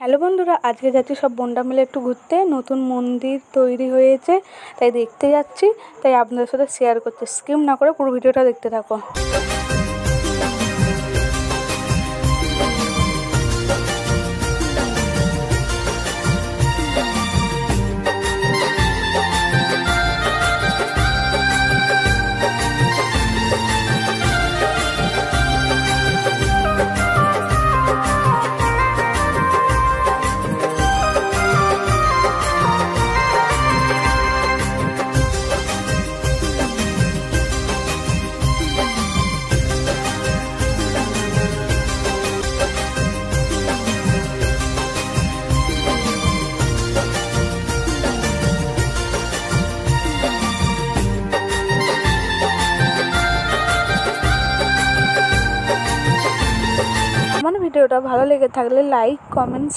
Hello বন্ধুরা, আজকে যাচ্ছি সব বোনরা মিলে একটু ঘুরতে। নতুন মন্দির তৈরি হয়েছে, তাই দেখতে যাচ্ছি। তাই আপনাদের সাথে শেয়ার করতে, স্কিপ না করে পুরো ভিডিওটা দেখতে থাকো। আমার ভিডিওটা ভালো লেগে থাকলে লাইক, কমেন্ট,